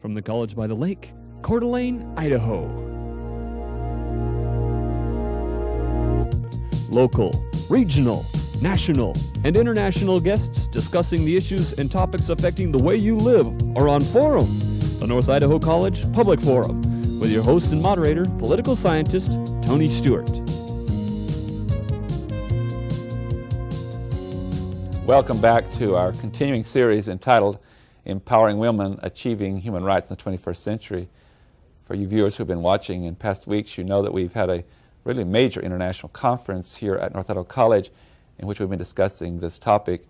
From the College by the Lake, Coeur d'Alene, Idaho. Local, regional, national, and international guests discussing the issues and topics affecting the way you live are on Forum, the North Idaho College Public Forum, with your host and moderator, political scientist, Tony Stewart. Welcome back to our continuing series entitled Empowering Women, Achieving Human Rights in the 21st Century. For you viewers who've been watching in past weeks, you know that we've had a really major international conference here at North Idaho College in which we've been discussing this topic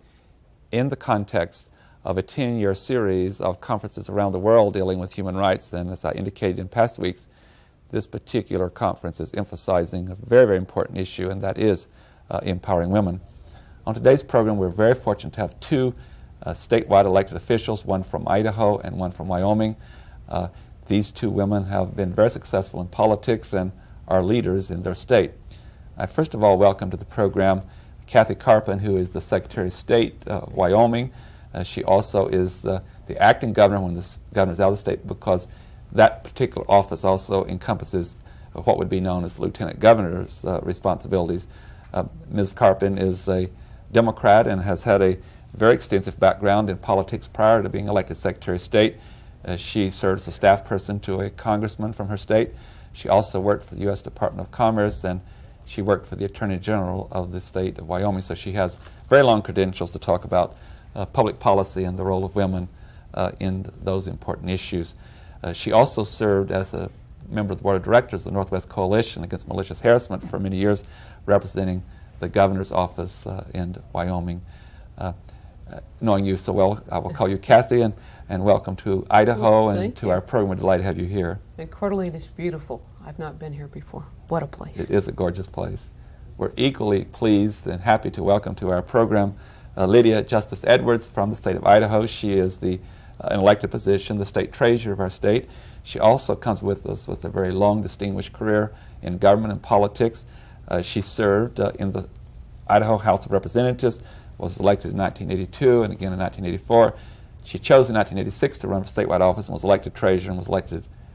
in the context of a 10-year series of conferences around the world dealing with human rights. And as I indicated in past weeks, this particular conference is emphasizing a very, very important issue, and that is empowering women. On today's program, we're very fortunate to have two statewide elected officials, one from Idaho and one from Wyoming. These two women have been very successful in politics and are leaders in their state. I first of all welcome to the program Kathy Carpenter, who is the Secretary of State of Wyoming. She also is the acting governor when the governor's out of the state, because that particular office also encompasses what would be known as the lieutenant governor's responsibilities. Ms. Carpenter is a Democrat and has had a very extensive background in politics prior to being elected Secretary of State. She served as a staff person to a congressman from her state. She also worked for the U.S. Department of Commerce, and she worked for the Attorney General of the state of Wyoming. So she has very long credentials to talk about public policy and the role of women in those important issues. She also served as a member of the Board of Directors of the Northwest Coalition Against Malicious Harassment for many years, representing the governor's office in Wyoming. Knowing you so well, I will call you Kathy, and welcome to Idaho and to our program. We're delighted to have you here. And Coeur d'Alene is beautiful. I've not been here before. What a place. It is a gorgeous place. We're equally pleased and happy to welcome to our program Lydia Justus Edwards from the state of Idaho. She is an elected position, the state treasurer of our state. She also comes with us with a very long, distinguished career in government and politics. She served in the Idaho House of Representatives, was elected in 1982 and again in 1984. She chose in 1986 to run for statewide office and was elected treasurer and was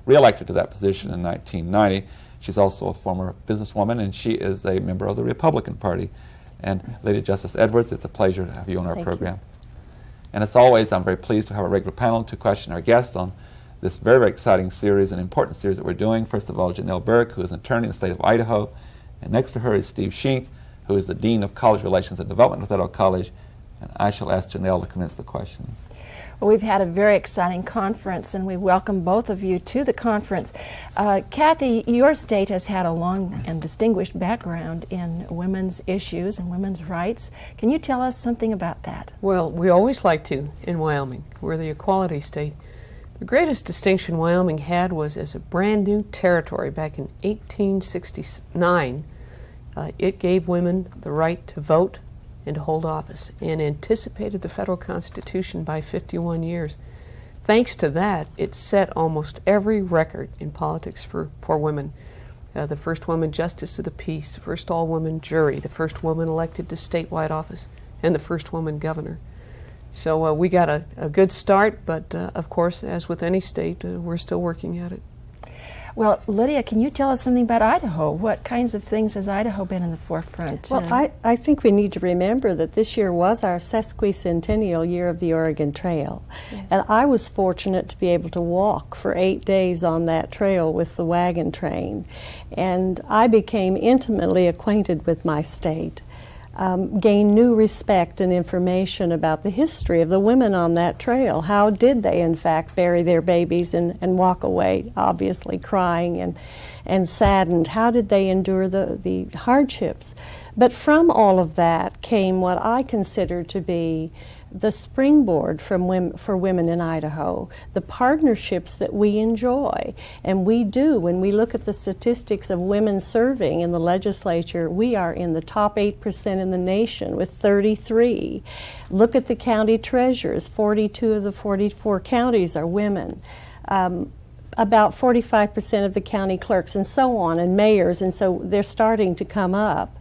re-elected to that position in 1990. She's also a former businesswoman, and she is a member of the Republican Party. And Lady Justus Edwards, it's a pleasure to have you on our program. And as always, I'm very pleased to have a regular panel to question our guests on this very, very exciting series, an important series that we're doing. First of all, Janelle Burke, who is an attorney in the state of Idaho. And next to her is Steve Schenck, who is the Dean of College Relations and Development at North Idaho College. And I shall ask Janelle to commence the questioning. Well, we've had a very exciting conference, and we welcome both of you to the conference. Kathy, your state has had a long and distinguished background in women's issues and women's rights. Can you tell us something about that? Well, we always like to in Wyoming. We're the equality state. The greatest distinction Wyoming had was as a brand new territory back in 1869. It gave women the right to vote and to hold office, and anticipated the federal Constitution by 51 years. Thanks to that, it set almost every record in politics for women. The first woman justice of the peace, the first all-woman jury, the first woman elected to statewide office, and the first woman governor. So we got a good start, but of course, as with any state, we're still working at it. Well, Lydia, can you tell us something about Idaho? What kinds of things has Idaho been in the forefront? Well, I think we need to remember that this year was our sesquicentennial year of the Oregon Trail. Yes. And I was fortunate to be able to walk for 8 days on that trail with the wagon train. And I became intimately acquainted with my state. Gain new respect and information about the history of the women on that trail. How did they, in fact, bury their babies and walk away, obviously crying and saddened? How did they endure the hardships? But from all of that came what I consider to be the springboard for women in Idaho, the partnerships that we enjoy. And we do. When we look at the statistics of women serving in the legislature, we are in the top 8% in the nation with 33. Look at the county treasurers. 42 of the 44 counties are women. About 45% of the county clerks and so on, and mayors, and so they're starting to come up.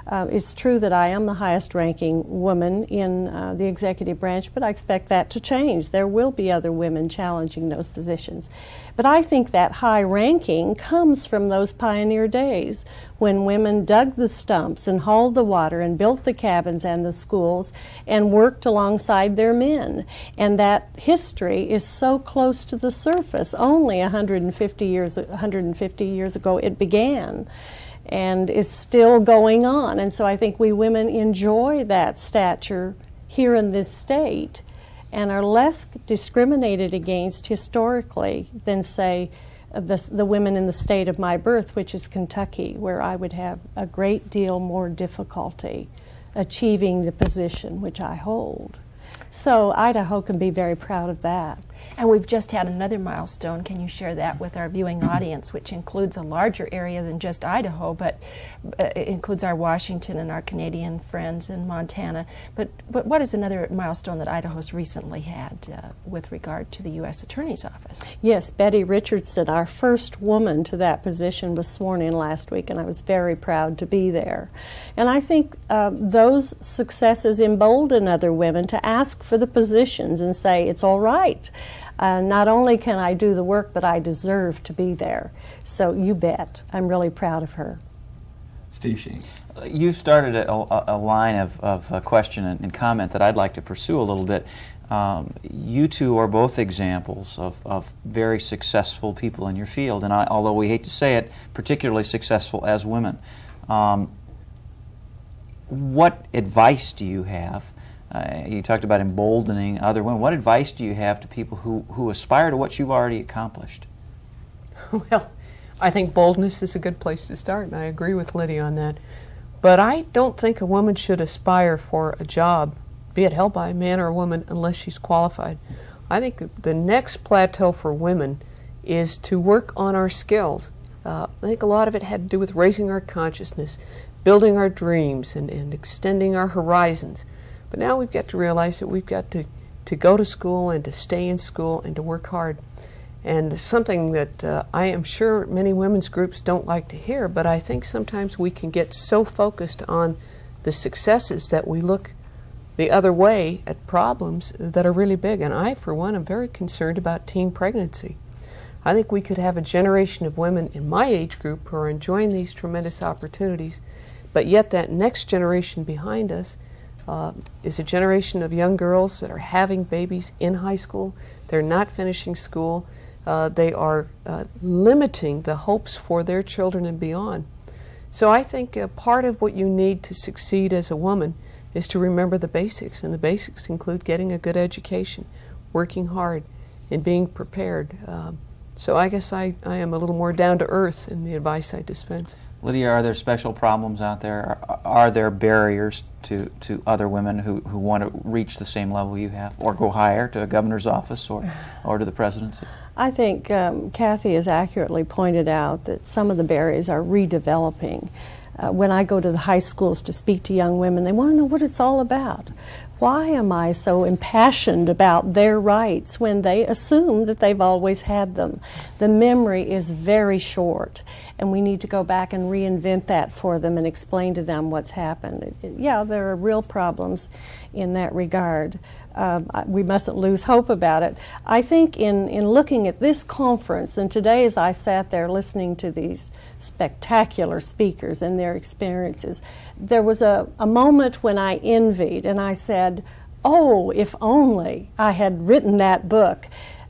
It's true that I am the highest ranking woman in the executive branch, but I expect that to change. There will be other women challenging those positions. But I think that high ranking comes from those pioneer days when women dug the stumps and hauled the water and built the cabins and the schools and worked alongside their men. And that history is so close to the surface. Only 150 years ago it began and is still going on. And so I think we women enjoy that stature here in this state and are less discriminated against historically than, say, the women in the state of my birth, which is Kentucky, where I would have a great deal more difficulty achieving the position which I hold. So Idaho can be very proud of that. And we've just had another milestone. Can you share that with our viewing audience, which includes a larger area than just Idaho, but it includes our Washington and our Canadian friends in Montana. But what is another milestone that Idaho's recently had with regard to the U.S. Attorney's Office? Yes, Betty Richardson, our first woman to that position, was sworn in last week, and I was very proud to be there. And I think those successes embolden other women to ask for the positions and say, it's all right. Not only can I do the work, but I deserve to be there. So you bet. I'm really proud of her. Steve Sheen. You started a line of question and comment that I'd like to pursue a little bit. You two are both examples of very successful people in your field, and although we hate to say it, particularly successful as women. What advice do you have? You talked about emboldening other women. What advice do you have to people who aspire to what you've already accomplished? Well, I think boldness is a good place to start, and I agree with Lydia on that. But I don't think a woman should aspire for a job, be it held by a man or a woman, unless she's qualified. I think the next plateau for women is to work on our skills. I think a lot of it had to do with raising our consciousness, building our dreams, and extending our horizons. But now we've got to realize that we've got to go to school and to stay in school and to work hard. And something that I am sure many women's groups don't like to hear, but I think sometimes we can get so focused on the successes that we look the other way at problems that are really big. And I, for one, am very concerned about teen pregnancy. I think we could have a generation of women in my age group who are enjoying these tremendous opportunities, but yet that next generation behind us is a generation of young girls that are having babies in high school. They're not finishing school. They are limiting the hopes for their children and beyond. So I think part of what you need to succeed as a woman is to remember the basics, and the basics include getting a good education, working hard, and being prepared. So I guess I am a little more down to earth in the advice I dispense. Lydia, are there special problems out there? Are there barriers to other women who want to reach the same level you have, or go higher to a governor's office or to the presidency? I think Kathy has accurately pointed out that some of the barriers are redeveloping. When I go to the high schools to speak to young women, they want to know what it's all about. Why am I so impassioned about their rights when they assume that they've always had them? The memory is very short, and we need to go back and reinvent that for them and explain to them what's happened. Yeah, there are real problems in that regard. We mustn't lose hope about it. I think in looking at this conference, and today as I sat there listening to these spectacular speakers and their experiences, there was a moment when I envied and I said, oh, if only I had written that book.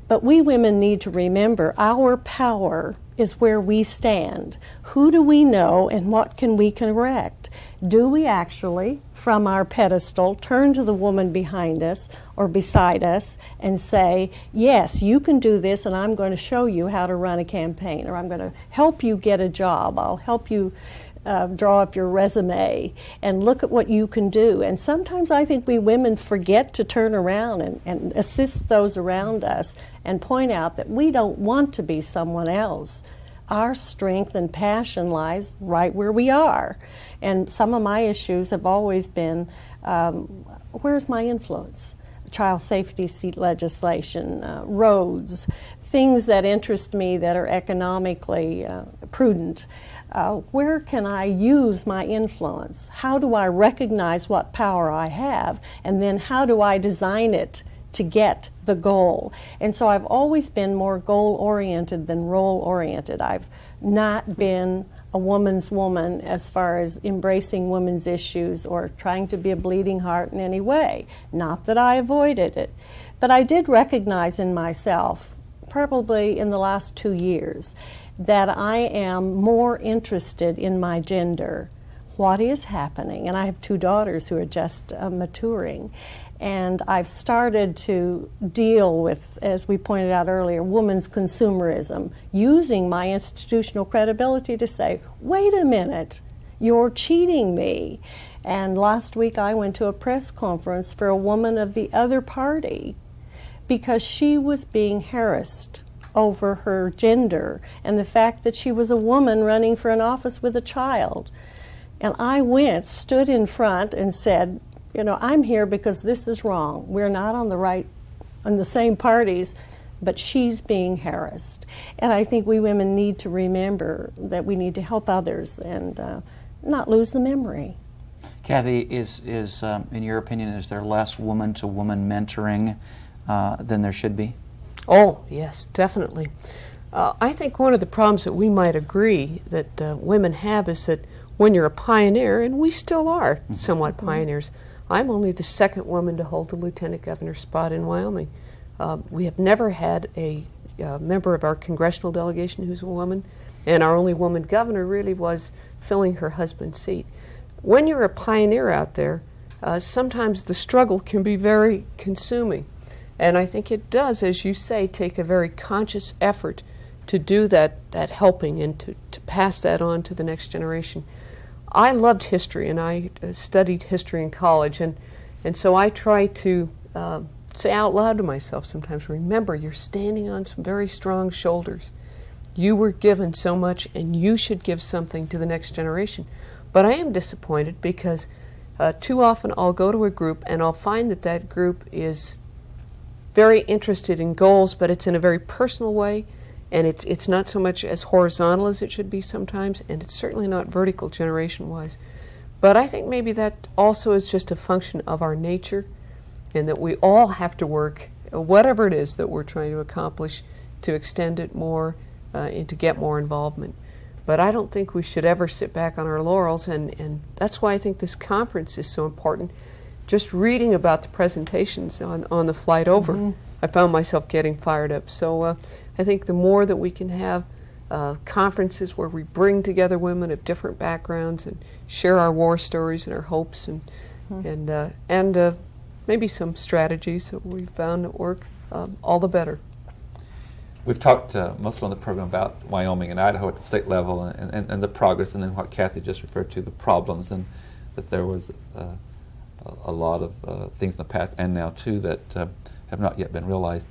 But we women need to remember our power is where we stand. Who do we know and what can we correct? Do we actually, from our pedestal, turn to the woman behind us or beside us and say, yes, you can do this, and I'm going to show you how to run a campaign, or I'm going to help you get a job, I'll help you draw up your resume and look at what you can do. And sometimes I think we women forget to turn around and assist those around us and point out that we don't want to be someone else. Our strength and passion lies right where we are. And some of my issues have always been, where's my influence? child safety seat legislation, roads, things that interest me that are economically prudent. Where can I use my influence? How do I recognize what power I have? And then how do I design it to get the goal? And so I've always been more goal-oriented than role-oriented. I've not been a woman's woman as far as embracing women's issues or trying to be a bleeding heart in any way. Not that I avoided it, but I did recognize in myself, probably in the last 2 years, that I am more interested in my gender, what is happening. And I have 2 daughters who are just maturing. And I've started to deal with, as we pointed out earlier, women's consumerism, using my institutional credibility to say, wait a minute, you're cheating me. And last week I went to a press conference for a woman of the other party because she was being harassed over her gender and the fact that she was a woman running for an office with a child. And I stood in front and said, you know, I'm here because this is wrong. We're not on the same parties, but she's being harassed. And I think we women need to remember that we need to help others and not lose the memory. Kathy, is in your opinion, is there less woman-to-woman mentoring than there should be? Oh, yes, definitely. I think one of the problems that we might agree that women have is that when you're a pioneer, and we still are somewhat pioneers, I'm only the 2nd woman to hold the lieutenant governor spot in Wyoming. We have never had a member of our congressional delegation who's a woman, and our only woman governor really was filling her husband's seat. When you're a pioneer out there, sometimes the struggle can be very consuming. And I think it does, as you say, take a very conscious effort to do that helping and to pass that on to the next generation. I loved history, and I studied history in college, and so I try to say out loud to myself sometimes, remember, you're standing on some very strong shoulders. You were given so much, and you should give something to the next generation. But I am disappointed because too often I'll go to a group, and I'll find that group is very interested in goals, but it's in a very personal way, and it's not so much as horizontal as it should be sometimes, and it's certainly not vertical generation-wise. But I think maybe that also is just a function of our nature, and that we all have to work, whatever it is that we're trying to accomplish, to extend it more and to get more involvement. But I don't think we should ever sit back on our laurels, and that's why I think this conference is so important. Just reading about the presentations on the flight over, I found myself getting fired up. So I think the more that we can have conferences where we bring together women of different backgrounds and share our war stories and our hopes and maybe some strategies that we've found that work, all the better. We've talked mostly on the program about Wyoming and Idaho at the state level and the progress, and then what Kathy just referred to, the problems, and that there was a lot of things in the past and now too that have not yet been realized.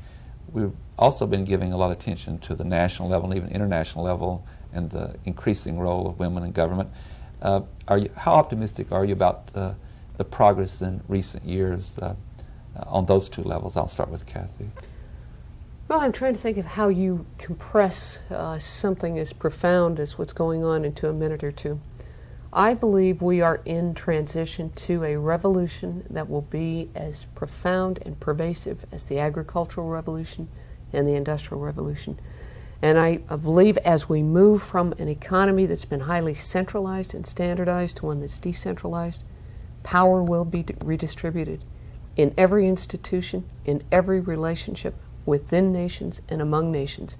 We've also been giving a lot of attention to the national level and even international level and the increasing role of women in government. How optimistic are you about the progress in recent years on those 2 levels? I'll start with Kathy. Well, I'm trying to think of how you compress something as profound as what's going on into a minute or two. I believe we are in transition to a revolution that will be as profound and pervasive as the agricultural revolution and the industrial revolution. And I believe as we move from an economy that's been highly centralized and standardized to one that's decentralized, power will be redistributed in every institution, in every relationship, within nations and among nations.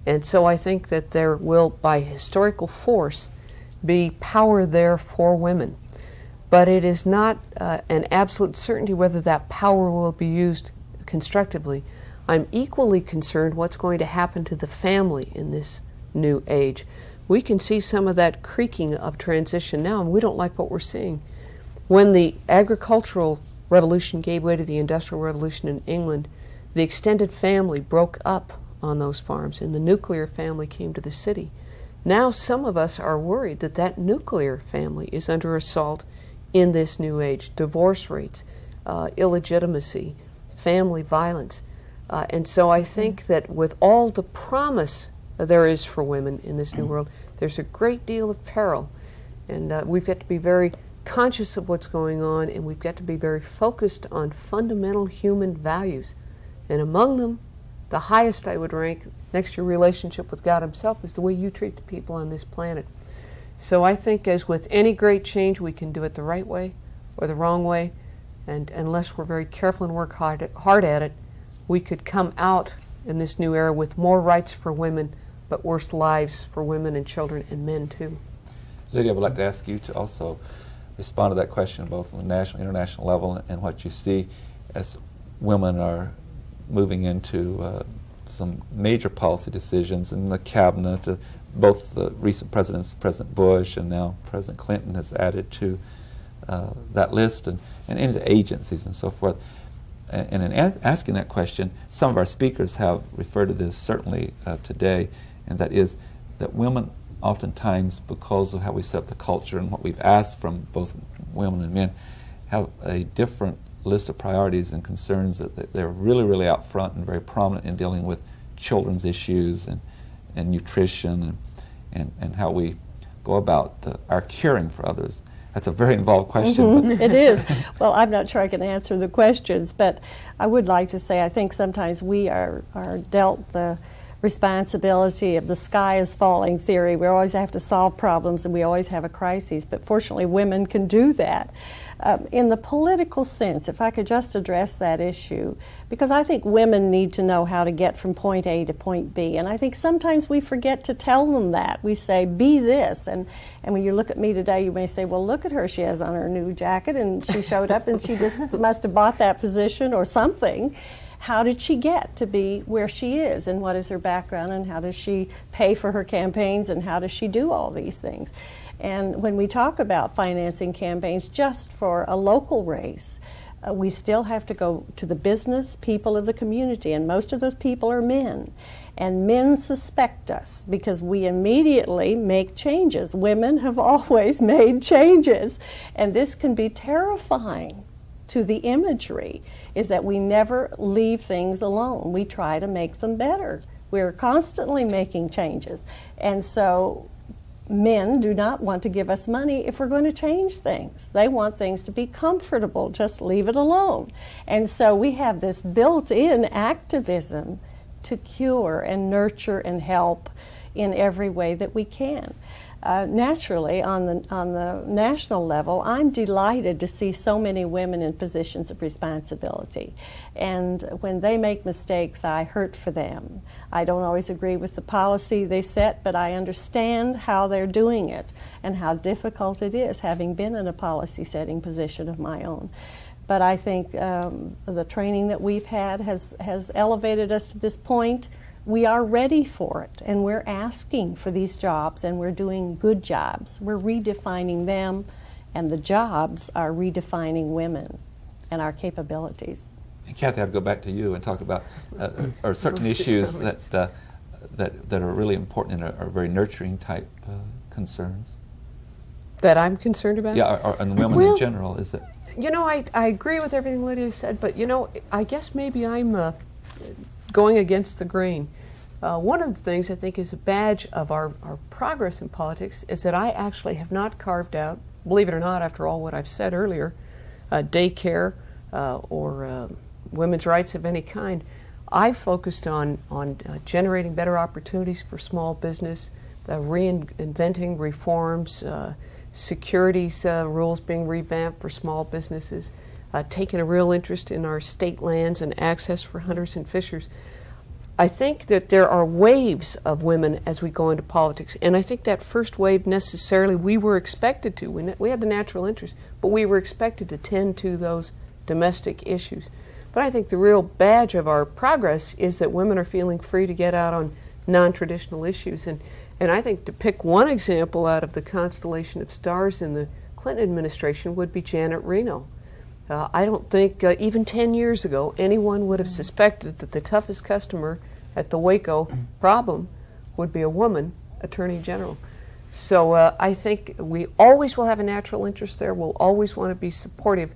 And so I think that there will, by historical force, be power there for women. But it is not an absolute certainty whether that power will be used constructively. I'm equally concerned what's going to happen to the family in this new age. We can see some of that creaking of transition now, and we don't like what we're seeing. When the agricultural revolution gave way to the industrial revolution in England, the extended family broke up on those farms, and the nuclear family came to the city. Now some of us are worried that that nuclear family is under assault in this new age. Divorce rates, illegitimacy, family violence. And so I think that with all the promise there is for women in this new world, there's a great deal of peril. And we've got to be very conscious of what's going on, and we've got to be very focused on fundamental human values. And among them, the highest I would rank, next to your relationship with God Himself, is the way you treat the people on this planet. So I think, as with any great change, we can do it the right way or the wrong way, and unless we're very careful and work hard at it, we could come out in this new era with more rights for women, but worse lives for women and children and men too. Lydia, I would like to ask you to also respond to that question, both on the national and international level, and what you see as women are moving into some major policy decisions in the cabinet. Both the recent presidents, President Bush and now President Clinton, has added to that list, and into agencies and so forth. And in asking that question, some of our speakers have referred to this certainly today, and that is that women oftentimes, because of how we set up the culture and what we've asked from both women and men, have a different list of priorities and concerns, that they're really, really out front and very prominent in dealing with children's issues and nutrition and how we go about our caring for others. That's a very involved question. But It is. Well, I'm not sure I can answer the questions, but I would like to say I think sometimes we are dealt the responsibility of the sky is falling theory. We always have to solve problems and we always have a crisis, but fortunately women can do that. In the political sense, if I could just address that issue, because I think women need to know how to get from point A to point B, and I think sometimes we forget to tell them that. We say, be this, and when you look at me today, you may say, well, look at her, she has on her new jacket, and she showed up and she just must have bought that position or something. How did she get to be where she is, and what is her background, and how does she pay for her campaigns, and how does she do all these things? And when we talk about financing campaigns just for a local race, we still have to go to the business people of the community, and most of those people are men. And men suspect us because we immediately make changes. Women have always made changes, and this can be terrifying to the imagery, is that we never leave things alone. We try to make them better. We're constantly making changes. And so men do not want to give us money if we're going to change things. They want things to be comfortable, just leave it alone. And so we have this built-in activism to cure and nurture and help in every way that we can. Naturally, on the national level, I'm delighted to see so many women in positions of responsibility. And when they make mistakes, I hurt for them. I don't always agree with the policy they set, but I understand how they're doing it and how difficult it is, having been in a policy-setting position of my own. But I think the training that we've had has elevated us to this point. We are ready for it, and we're asking for these jobs, and we're doing good jobs. We're redefining them, and the jobs are redefining women and our capabilities. And Kathy, I'd go back to you and talk about are certain issues that are really important and are very nurturing type concerns. That I'm concerned about? Yeah, and women in general, is it? You know, I agree with everything Lydia said, but you know, I guess maybe I'm going against the grain. One of the things I think is a badge of our progress in politics is that I actually have not carved out, believe it or not, after all what I've said earlier, daycare or women's rights of any kind. I focused on generating better opportunities for small business, reinventing reforms, securities rules being revamped for small businesses, taking a real interest in our state lands and access for hunters and fishers. I think that there are waves of women as we go into politics, and I think that first wave necessarily we were expected to. We had the natural interest, but we were expected to tend to those domestic issues. But I think the real badge of our progress is that women are feeling free to get out on non-traditional issues. And I think to pick one example out of the constellation of stars in the Clinton administration would be Janet Reno. I don't think even 10 years ago anyone would have suspected that the toughest customer at the Waco problem would be a woman attorney general. So I think we always will have a natural interest there. We'll always want to be supportive,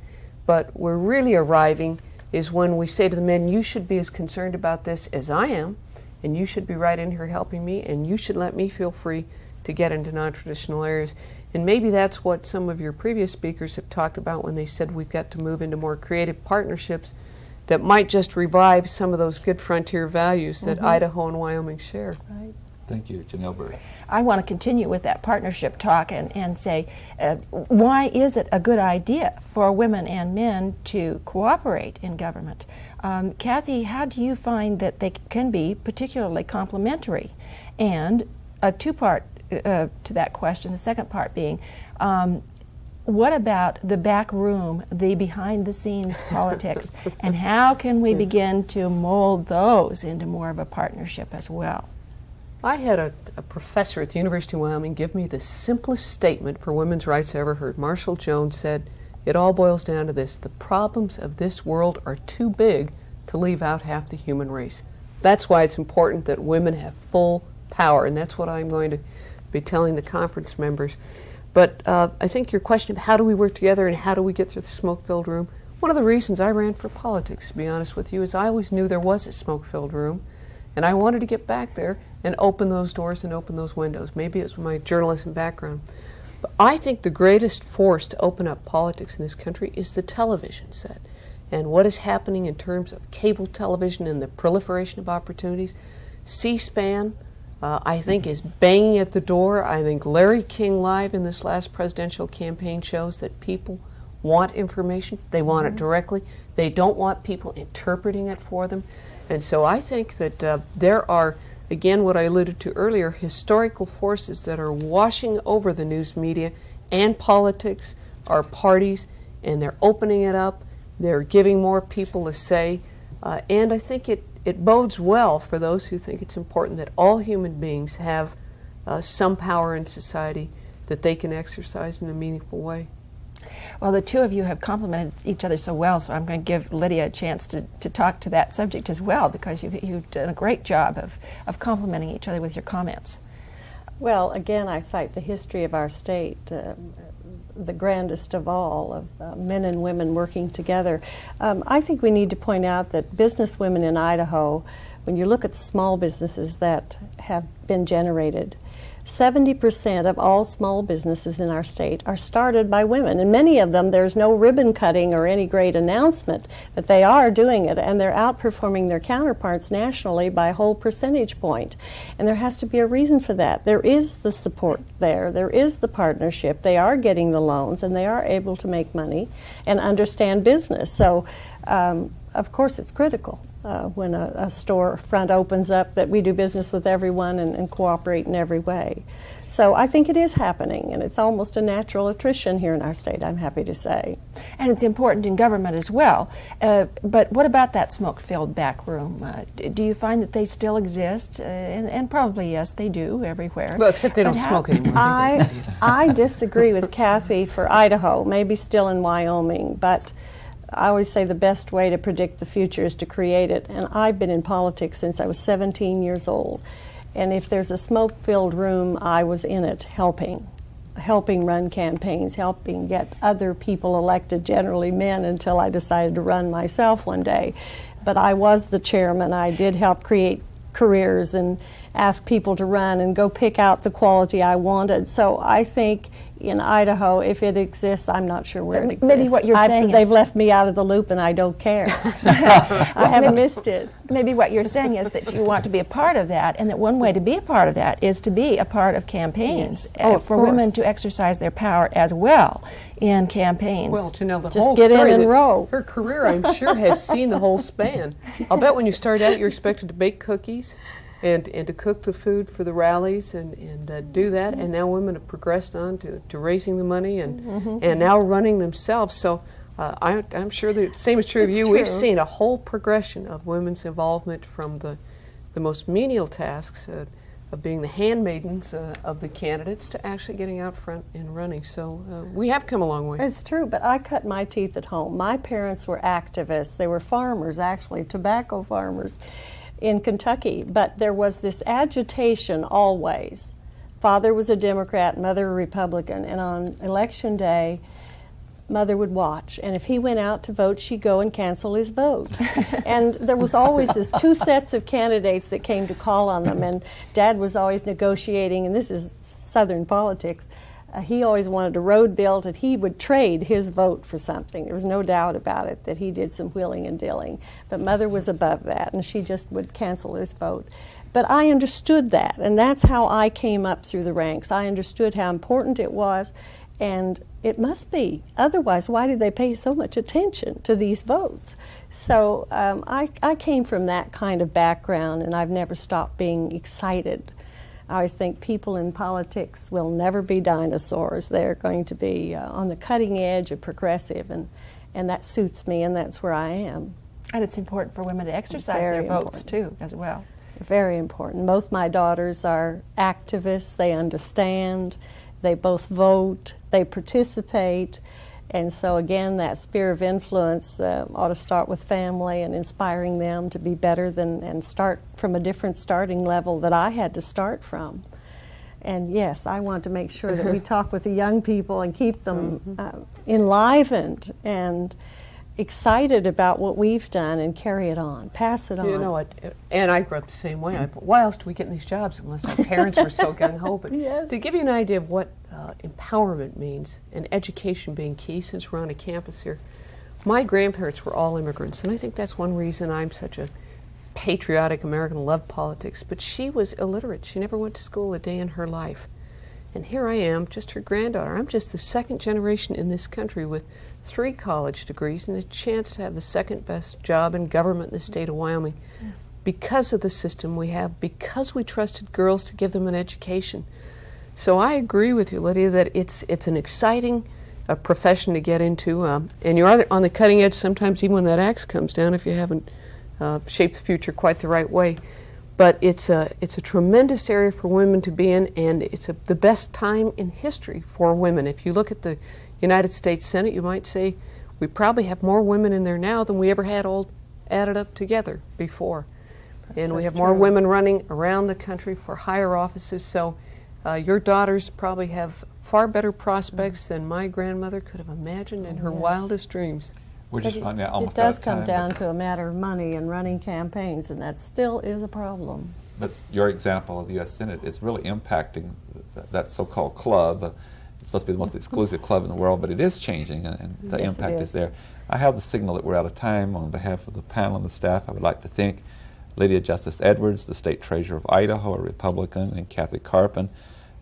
but we're really arriving is when we say to the men, you should be as concerned about this as I am, and you should be right in here helping me, and you should let me feel free to get into non-traditional areas. And maybe that's what some of your previous speakers have talked about when they said we've got to move into more creative partnerships that might just revive some of those good frontier values that Idaho and Wyoming share. Right. Thank you, Janelle Bird. I want to continue with that partnership talk and say, why is it a good idea for women and men to cooperate in government? Kathy, how do you find that they can be particularly complementary? And a two-part to that question, the second part being, what about the back room, the behind-the-scenes politics, and how can we begin to mold those into more of a partnership as well? I had a professor at the University of Wyoming give me the simplest statement for women's rights I ever heard. Marshall Jones said, it all boils down to this: the problems of this world are too big to leave out half the human race. That's why it's important that women have full power, and that's what I'm going to be telling the conference members. But I think your question of how do we work together and how do we get through the smoke-filled room, one of the reasons I ran for politics, to be honest with you, is I always knew there was a smoke-filled room, and I wanted to get back there and open those doors and open those windows. Maybe it was my journalism background. But I think the greatest force to open up politics in this country is the television set. And what is happening in terms of cable television and the proliferation of opportunities. C-SPAN, I think, is banging at the door. I think Larry King Live in this last presidential campaign shows that people want information. They want it directly. They don't want people interpreting it for them. And so I think that there are, again, what I alluded to earlier, historical forces that are washing over the news media and politics, our parties, and they're opening it up. They're giving more people a say. And I think it bodes well for those who think it's important that all human beings have some power in society that they can exercise in a meaningful way. Well, the two of you have complemented each other so well, so I'm going to give Lydia a chance to talk to that subject as well, because you've done a great job of complementing each other with your comments. Well, again, I cite the history of our state, the grandest of all, of men and women working together. I think we need to point out that business women in Idaho, when you look at the small businesses that have been generated, 70% of all small businesses in our state are started by women. And many of them, there's no ribbon cutting or any great announcement, but they are doing it, and they're outperforming their counterparts nationally by a whole percentage point. And there has to be a reason for that. There is the support there. There is the partnership. They are getting the loans, and they are able to make money and understand business. So, of course, it's critical when a storefront opens up that we do business with everyone and cooperate in every way. So I think it is happening, and it's almost a natural attrition here in our state, I'm happy to say. And it's important in government as well. But what about that smoke-filled back room? Do you find that they still exist? And probably, yes, they do everywhere. Well, except they don't smoke anymore. I disagree with Kathy for Idaho, maybe still in Wyoming, but I always say the best way to predict the future is to create it. And I've been in politics since I was 17 years old. And if there's a smoke-filled room, I was in it helping run campaigns, helping get other people elected, generally men, until I decided to run myself one day. But I was the chairman. I did help create careers and ask people to run and go pick out the quality I wanted. So I think in Idaho, if it exists, I'm not sure where it exists. Maybe what you're saying they've left me out of the loop and I don't care. I haven't missed it. Maybe what you're saying is that you want to be a part of that, and that one way to be a part of that is to be a part of campaigns, for women to exercise their power as well in campaigns. Well, Janelle, the Just whole get story in and that row. Her career, I'm sure, has seen the whole span. I'll bet when you started out, you're expected to bake cookies and to cook the food for the rallies and do that. And now women have progressed on to raising the money and now running themselves. So I'm sure the same is true of you. True. We've seen a whole progression of women's involvement from the most menial tasks of being the handmaidens of the candidates to actually getting out front and running. So we have come a long way. It's true, but I cut my teeth at home. My parents were activists. They were farmers, actually, tobacco farmers in Kentucky. But there was this agitation always. Father was a Democrat, mother a Republican, and on election day, Mother would watch, and if he went out to vote, she'd go and cancel his vote. And there was always this two sets of candidates that came to call on them, and Dad was always negotiating, and this is Southern politics. He always wanted a road built, and he would trade his vote for something. There was no doubt about it that he did some wheeling and dealing. But Mother was above that, and she just would cancel his vote. But I understood that, and that's how I came up through the ranks. I understood how important it was, and it must be. Otherwise, why did they pay so much attention to these votes? So I came from that kind of background, and I've never stopped being excited. I always think people in politics will never be dinosaurs. They're going to be on the cutting edge of progressive, and that suits me, and that's where I am. And it's important for women to exercise their votes, too, as well. Very important. Both my daughters are activists. They understand. They both vote. They participate. And so, again, that sphere of influence ought to start with family and inspiring them to be better than and start from a different starting level that I had to start from. And yes, I want to make sure that we talk with the young people and keep them enlivened and excited about what we've done and carry it on, pass it on. You know what, and I grew up the same way. Why else do we get in these jobs unless our parents were so gung-ho? But yes. To give you an idea of what empowerment means and education being key, since we're on a campus here, my grandparents were all immigrants, and I think that's one reason I'm such a patriotic American, love politics. But she was illiterate. She never went to school a day in her life. And here I am, just her granddaughter. I'm just the second generation in this country with 3 college degrees and a chance to have the second best job in government in the state of Wyoming because of the system we have, because we trusted girls to give them an education. So I agree with you, Lydia, that it's an exciting profession to get into, and you're on the cutting edge sometimes even when that axe comes down if you haven't shaped the future quite the right way. But it's a tremendous area for women to be in, and it's the best time in history for women. If you look at the United States Senate, you might say we probably have more women in there now than we ever had all added up together before. And we have more women running around the country for higher offices. So your daughters probably have far better prospects than my grandmother could have imagined in her wildest dreams. We're just finding out almost it does out of come time, down to a matter of money and running campaigns, and that still is a problem. But your example of the U.S. Senate is really impacting that so-called club. It's supposed to be the most exclusive club in the world, but it is changing, and the Yes, impact it is there. I have the signal that we're out of time. On behalf of the panel and the staff, I would like to thank Lydia Justus Edwards, the State Treasurer of Idaho, a Republican, and Kathy Carpenter,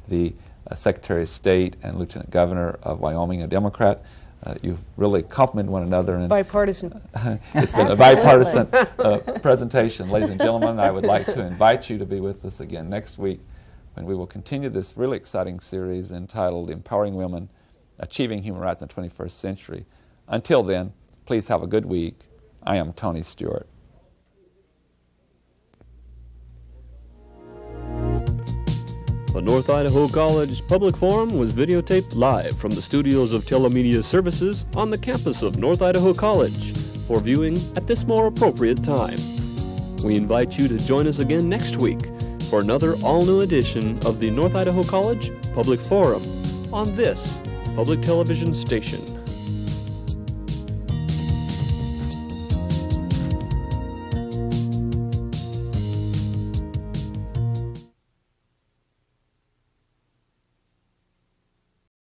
the Secretary of State and Lieutenant Governor of Wyoming, a Democrat. You've really complemented one another. And Bipartisan. it's been a bipartisan presentation. Ladies and gentlemen, I would like to invite you to be with us again next week when we will continue this really exciting series entitled Empowering Women, Achieving Human Rights in the 21st Century. Until then, please have a good week. I am Tony Stewart. The North Idaho College Public Forum was videotaped live from the studios of Telemedia Services on the campus of North Idaho College for viewing at this more appropriate time. We invite you to join us again next week for another all-new edition of the North Idaho College Public Forum on this public television station.